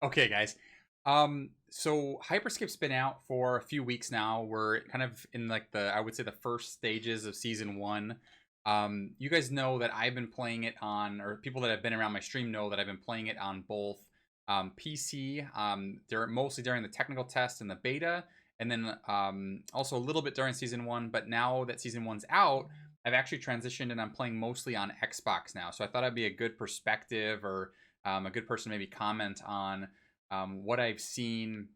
Okay, guys. So Hyper Scape's been out for a few weeks now. We're kind of in like I would say the first stages of season one. You guys know that I've been playing it on, or people that have been around my stream know that I've been playing it on both PC, mostly during the technical test and the beta, and then also a little bit during season one. But now that season one's out, I've actually transitioned and I'm playing mostly on Xbox now. So I thought I'd be a good perspective or a good person to maybe comment on what I've seen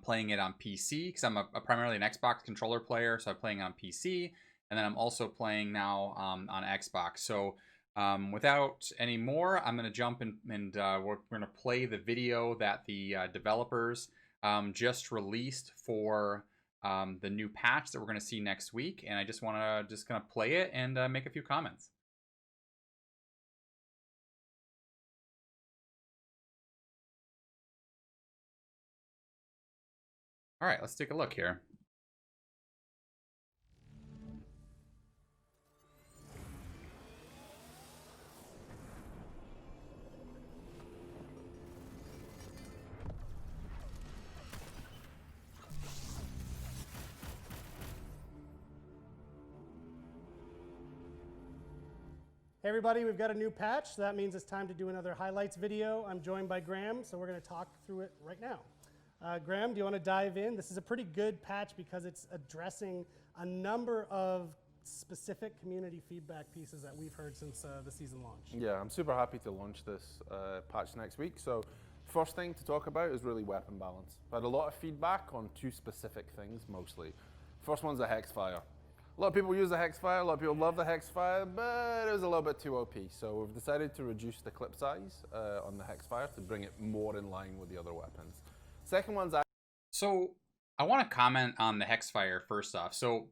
playing it on PC, because I'm primarily an Xbox controller player, so I'm playing on PC, and then I'm also playing now on Xbox. So without any more, I'm going to jump in and we're going to play the video that the developers just released for the new patch that we're going to see next week, and I just want to kind of play it and make a few comments. All right, let's take a look here. Hey everybody, we've got a new patch, so that means it's time to do another highlights video. I'm joined by Graham, so we're going to talk through it right now. Graham, do you want to dive in? This is a pretty good patch because it's addressing a number of specific community feedback pieces that we've heard since the season launch. Yeah, I'm super happy to launch this patch next week. So first thing to talk about is really weapon balance. I've had a lot of feedback on two specific things mostly. First one's the Hexfire. A lot of people use the Hexfire, a lot of people love the Hexfire, but it was a little bit too OP. So we've decided to reduce the clip size on the Hexfire to bring it more in line with the other weapons. Second one's... So I want to comment on the Hexfire first off. So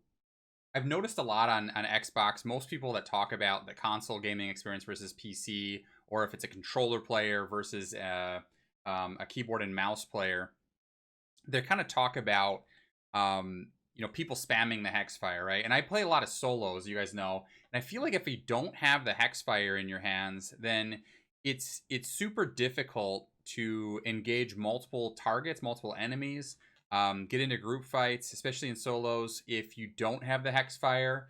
I've noticed a lot on Xbox, most people that talk about the console gaming experience versus PC, or if it's a controller player versus a keyboard and mouse player, they kind of talk about people spamming the Hexfire, right? And I play a lot of solos, you guys know, and I feel like if you don't have the Hexfire in your hands, then it's super difficult to engage multiple targets, multiple enemies, get into group fights, especially in solos, if you don't have the Hexfire.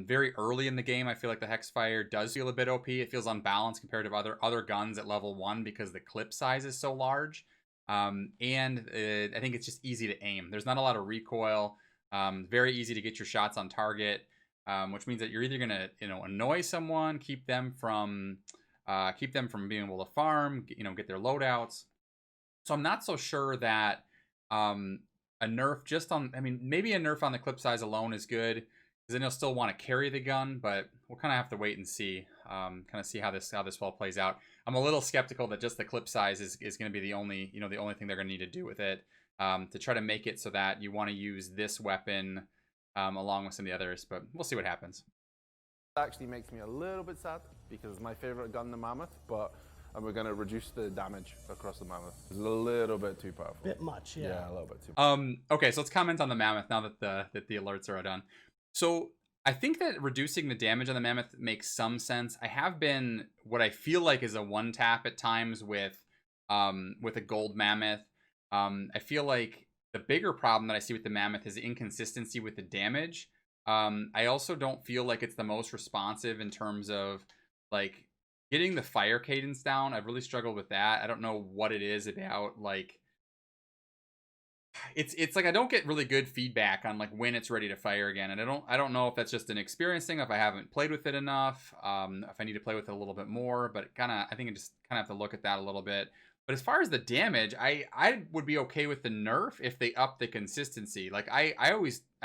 Very early in the game, I feel like the Hexfire does feel a bit OP. It feels unbalanced compared to other guns at level 1 because the clip size is so large. I think it's just easy to aim. There's not a lot of recoil. Very easy to get your shots on target, which means that you're either gonna annoy someone, keep them from being able to farm, get their loadouts. So I'm not so sure that a nerf just on, maybe a nerf on the clip size alone is good, because then you'll still want to carry the gun, but we'll kind of have to wait and see, kind of see how this all plays out. I'm a little skeptical that just the clip size is going to be the only thing they're going to need to do with it, to try to make it so that you want to use this weapon along with some of the others, but we'll see what happens. Actually makes me a little bit sad because it's my favorite gun, the Mammoth, but we're going to reduce the damage across the Mammoth. It's a little bit too powerful. Bit much, yeah. Yeah, a little bit too much. Okay, so let's comment on the Mammoth now that the alerts are done. So I think that reducing the damage on the Mammoth makes some sense. I have been what I feel like is a one tap at times with a gold Mammoth. I feel like the bigger problem that I see with the Mammoth is the inconsistency with the damage. I also don't feel like it's the most responsive in terms of like getting the fire cadence down. I've really struggled with that. I don't know what it is about, like it's like I don't get really good feedback on like when it's ready to fire again, and I don't know if that's just an experience thing, if I haven't played with it enough, if I need to play with it a little bit more, but I think I just kind of have to look at that a little bit. But as far as the damage, I would be okay with the nerf if they up the consistency. Like I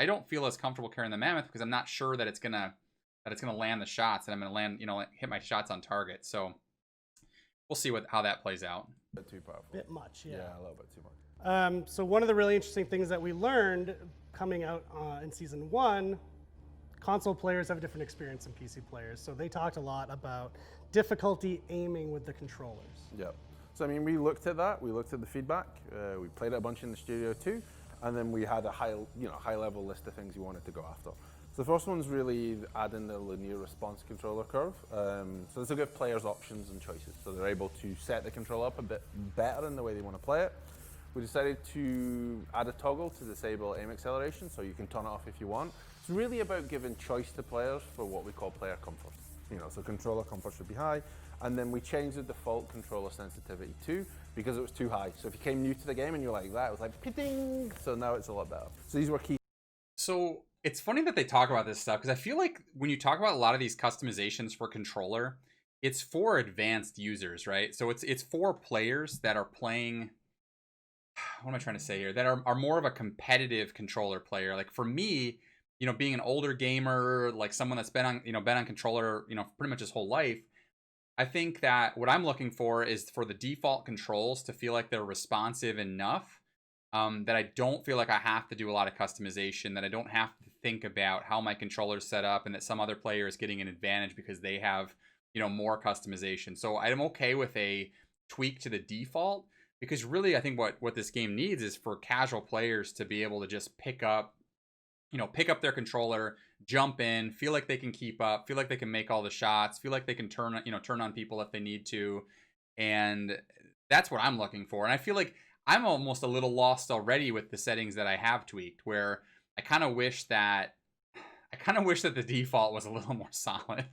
don't feel as comfortable carrying the Mammoth because I'm not sure that it's gonna land the shots, and I'm gonna land, hit my shots on target. So we'll see how that plays out. A bit too powerful. Bit much, yeah. Yeah, a little bit too much. So one of the really interesting things that we learned coming out in season 1, console players have a different experience than PC players. So they talked a lot about difficulty aiming with the controllers. Yeah. So we looked at that. We looked at the feedback. We played it a bunch in the studio too, and then we had a high level list of things we wanted to go after. So So the first one's really adding the linear response controller curve. So this will give players options and choices. So they're able to set the controller up a bit better in the way they want to play it. We decided to add a toggle to disable aim acceleration, so you can turn it off if you want. It's really about giving choice to players for what we call player comfort. So controller comfort should be high. And then we changed the default controller sensitivity too, because it was too high. So if you came new to the game and you're like that, it was like pitting. So now it's a lot better. So these were key. So it's funny that they talk about this stuff, because I feel like when you talk about a lot of these customizations for controller, it's for advanced users, right? So it's for players that are playing, what am I trying to say here, that are more of a competitive controller player. Like for me, being an older gamer, like someone that's been on controller, pretty much his whole life, I think that what I'm looking for is for the default controls to feel like they're responsive enough, that I don't feel like I have to do a lot of customization, that I don't have to think about how my controller's set up, and that some other player is getting an advantage because they have, more customization. So I'm okay with a tweak to the default, because really I think what this game needs is for casual players to be able to just pick up their controller, jump in, feel like they can keep up, feel like they can make all the shots, feel like they can turn on people if they need to. And that's what I'm looking for. And I feel like I'm almost a little lost already with the settings that I have tweaked, where I kind of wish that the default was a little more solid.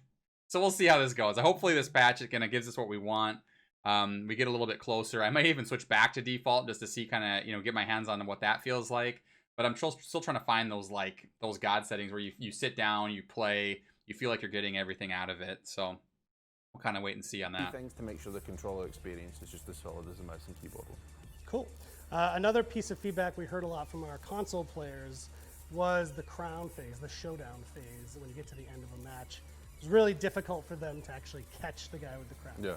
So we'll see how this goes. Hopefully this patch gives us what we want. We get a little bit closer. I might even switch back to default just to see get my hands on what that feels like. But I'm still trying to find those God settings where you sit down, you play, you feel like you're getting everything out of it. So we'll kind of wait and see on that. Things to make sure the controller experience is just as solid as the mouse and keyboard. Cool. Another piece of feedback we heard a lot from our console players was the crown phase, the showdown phase. When you get to the end of a match, it's really difficult for them to actually catch the guy with the crown. Yeah.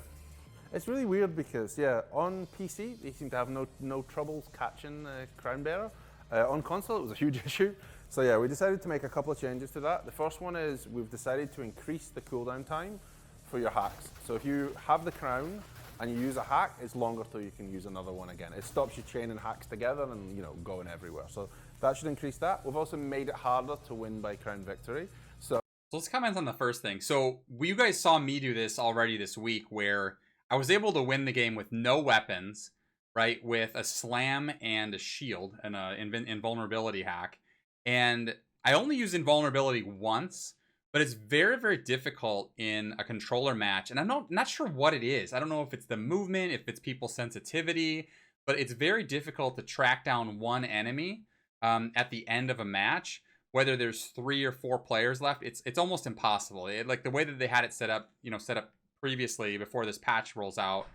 It's really weird because, on PC, they seem to have no troubles catching the crown bearer. On console, it was a huge issue. So we decided to make a couple of changes to that. The first one is we've decided to increase the cooldown time for your hacks. So if you have the crown and you use a hack, it's longer till you can use another one again. It stops you chaining hacks together and going everywhere. So that should increase that. We've also made it harder to win by crown victory. So let's comment on the first thing. So you guys saw me do this already this week, where I was able to win the game with no weapons, right, with a slam and a shield and an invulnerability hack. And I only used invulnerability once, but it's very, very difficult in a controller match. And I'm not sure what it is. I don't know if it's the movement, if it's people's sensitivity, but it's very difficult to track down one enemy at the end of a match, whether there's 3 or 4 players left. It's almost impossible. Like the way that they had it set up previously before this patch rolls out,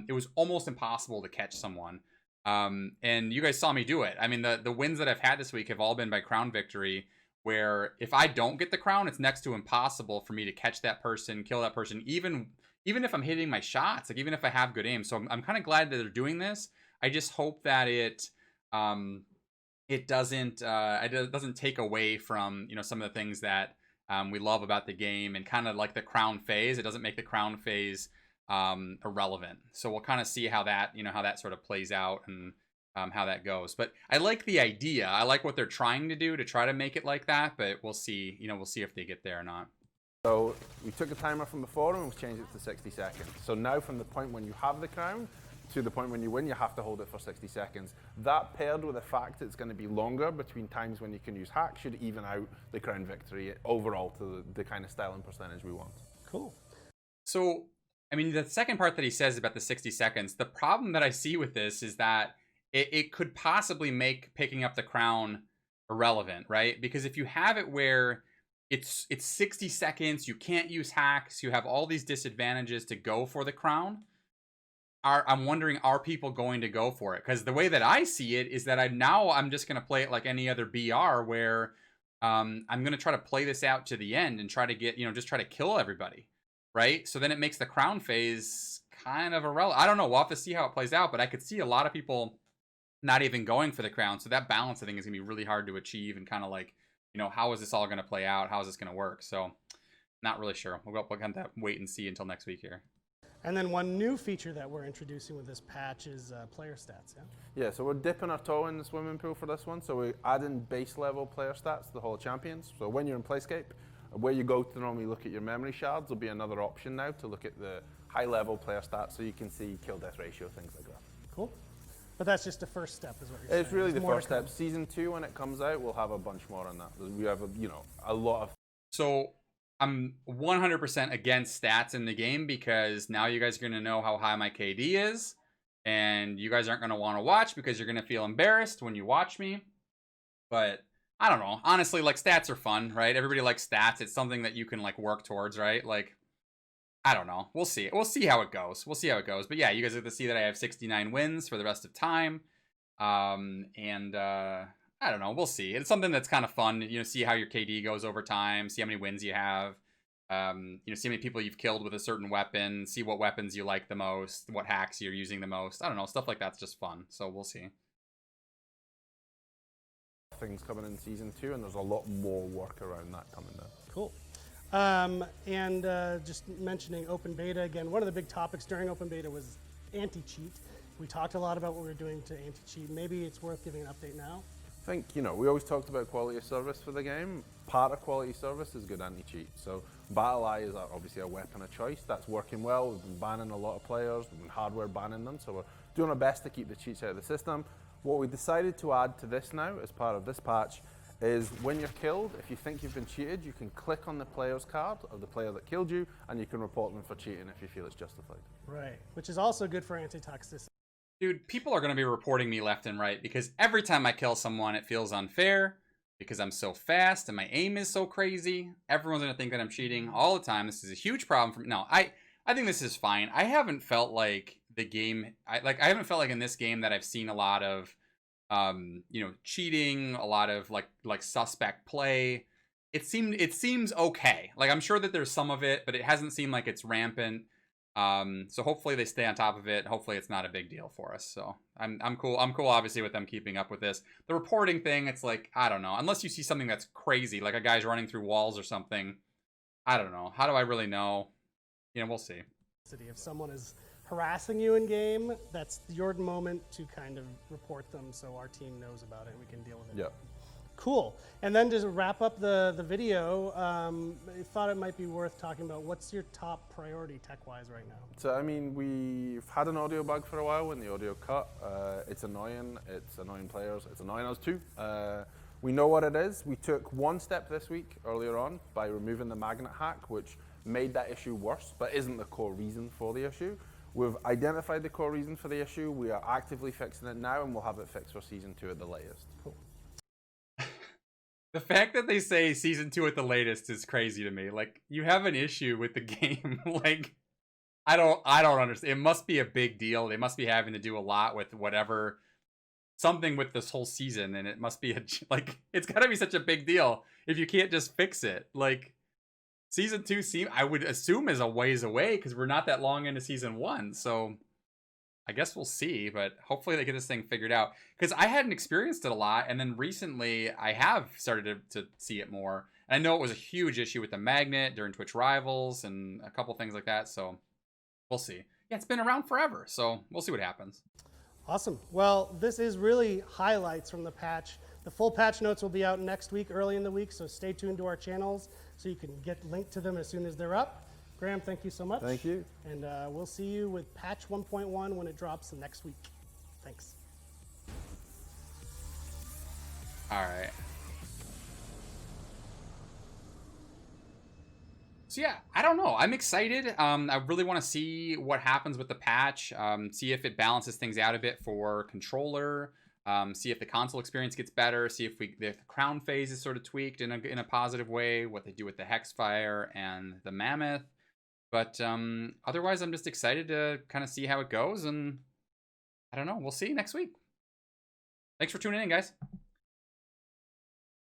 it was almost impossible to catch someone. And you guys saw me do it. I mean, the wins that I've had this week have all been by crown victory, where if I don't get the crown, it's next to impossible for me to catch that person, kill that person, even if I'm hitting my shots, like even if I have good aim. So I'm kind of glad that they're doing this. I just hope that it doesn't take away from some of the things that we love about the game, and kind of like the crown phase. It doesn't make the crown phase irrelevant. So we'll kind of see how that sort of plays out, and how that goes. But I like the idea. I like what they're trying to do to try to make it like that, but we'll see if they get there or not. So we took a timer from before and we've changed it to 60 seconds. So now from the point when you have the crown to the point when you win, you have to hold it for 60 seconds. That paired with the fact it's going to be longer between times when you can use hack should even out the crown victory overall to the kind of style and percentage we want. Cool. So, I mean, the second part that he says about the 60 seconds, the problem that I see with this is that it could possibly make picking up the crown irrelevant, right? Because if you have it where it's 60 seconds, you can't use hacks, you have all these disadvantages to go for the crown, I'm wondering, are people going to go for it? Because the way that I see it is that I'm just going to play it like any other BR, where I'm going to try to play this out to the end and try to get, just try to kill everybody, right? So then it makes the crown phase kind of irrelevant. I don't know. We'll have to see how it plays out, but I could see a lot of people not even going for the crown. So that balance, I think, is going to be really hard to achieve, and kind of like, how is this all going to play out? How is this going to work? So not really sure. We'll have to wait and see until next week here. And then one new feature that we're introducing with this patch is player stats, yeah? Yeah, so we're dipping our toe in the swimming pool for this one. So we're adding base level player stats to the Hall of Champions. So when you're in Playscape, where you go to normally look at your memory shards, there'll be another option now to look at the high level player stats so you can see kill death ratio, things like that. Cool. But that's just the first step, is what you're saying. It's really the more first step. Season 2, when it comes out, we'll have a bunch more on that. We have, a lot of. So I'm 100% against stats in the game because now you guys are going to know how high my KD is, and you guys aren't going to want to watch because you're going to feel embarrassed when you watch me. But I don't know. Honestly, like, stats are fun, right? Everybody likes stats. It's something that you can, like, work towards, right? Like, I don't know. We'll see. We'll see how it goes. We'll see how it goes. But yeah, you guys get to see that I have 69 wins for the rest of time. I don't know. We'll see. It's something that's kind of fun. See how your KD goes over time. See how many wins you have. See how many people you've killed with a certain weapon. See what weapons you like the most. What hacks you're using the most. I don't know. Stuff like that's just fun. So we'll see. Things coming in season 2, and there's a lot more work around that coming now. Cool. Just mentioning open beta again, one of the big topics during open beta was AntiCheat. We talked a lot about what we were doing to AntiCheat. Maybe it's worth giving an update now. I think, we always talked about quality of service for the game. Part of quality service is good anti-cheat. So Battle Eye is obviously a weapon of choice. That's working well. We've been banning a lot of players. We've been hardware banning them. So we're doing our best to keep the cheats out of the system. What we decided to add to this now as part of this patch is when you're killed, if you think you've been cheated, you can click on the player's card of the player that killed you, and you can report them for cheating if you feel it's justified. Right, which is also good for anti-toxicity. Dude, people are going to be reporting me left and right because every time I kill someone, it feels unfair because I'm so fast and my aim is so crazy. Everyone's going to think that I'm cheating all the time. This is a huge problem for me. No, I think this is fine. I haven't felt like the game, I haven't felt like in this game that I've seen a lot of, cheating, a lot of like suspect play. It seems okay. Like, I'm sure that there's some of it, but it hasn't seemed like it's rampant. So hopefully they stay on top of it. Hopefully it's not a big deal for us. So I'm cool. I'm cool, obviously, with them keeping up with this. The reporting thing, it's like, I don't know. Unless you see something that's crazy, like a guy's running through walls or something. I don't know. How do I really know? We'll see. If someone is harassing you in game, that's your moment to kind of report them so our team knows about it and we can deal with it. Yeah. Cool. And then to wrap up the video, I thought it might be worth talking about what's your top priority tech-wise right now? So, we've had an audio bug for a while when the audio cut. It's annoying players. It's annoying us too. We know what it is. We took one step this week earlier on by removing the magnet hack, which made that issue worse, but isn't the core reason for the issue. We've identified the core reason for the issue. We are actively fixing it now, and we'll have it fixed for Season 2 at the latest. Cool. The fact that they say Season 2 at the latest is crazy to me. Like, you have an issue with the game. Like, I don't understand. It must be a big deal. They must be having to do a lot with whatever, something with this whole season, and it must be it's got to be such a big deal if you can't just fix it. Like, Season 2, I would assume, is a ways away because we're not that long into Season 1. So I guess we'll see, but hopefully they get this thing figured out. Because I hadn't experienced it a lot, and then recently I have started to see it more. And I know it was a huge issue with the magnet during Twitch Rivals and a couple things like that, so we'll see. Yeah, it's been around forever, so we'll see what happens. Awesome. Well, this is really highlights from the patch. The full patch notes will be out next week, early in the week, so stay tuned to our channels so you can get linked to them as soon as they're up. Graham, thank you so much. Thank you. And we'll see you with patch 1.1 when it drops next week. Thanks. All right. So yeah, I don't know. I'm excited. I really want to see what happens with the patch. See if it balances things out a bit for controller. See if the console experience gets better. See if the crown phase is sort of tweaked in a positive way. What they do with the Hexfire and the Mammoth. But otherwise, I'm just excited to kind of see how it goes. And I don't know. We'll see you next week. Thanks for tuning in, guys.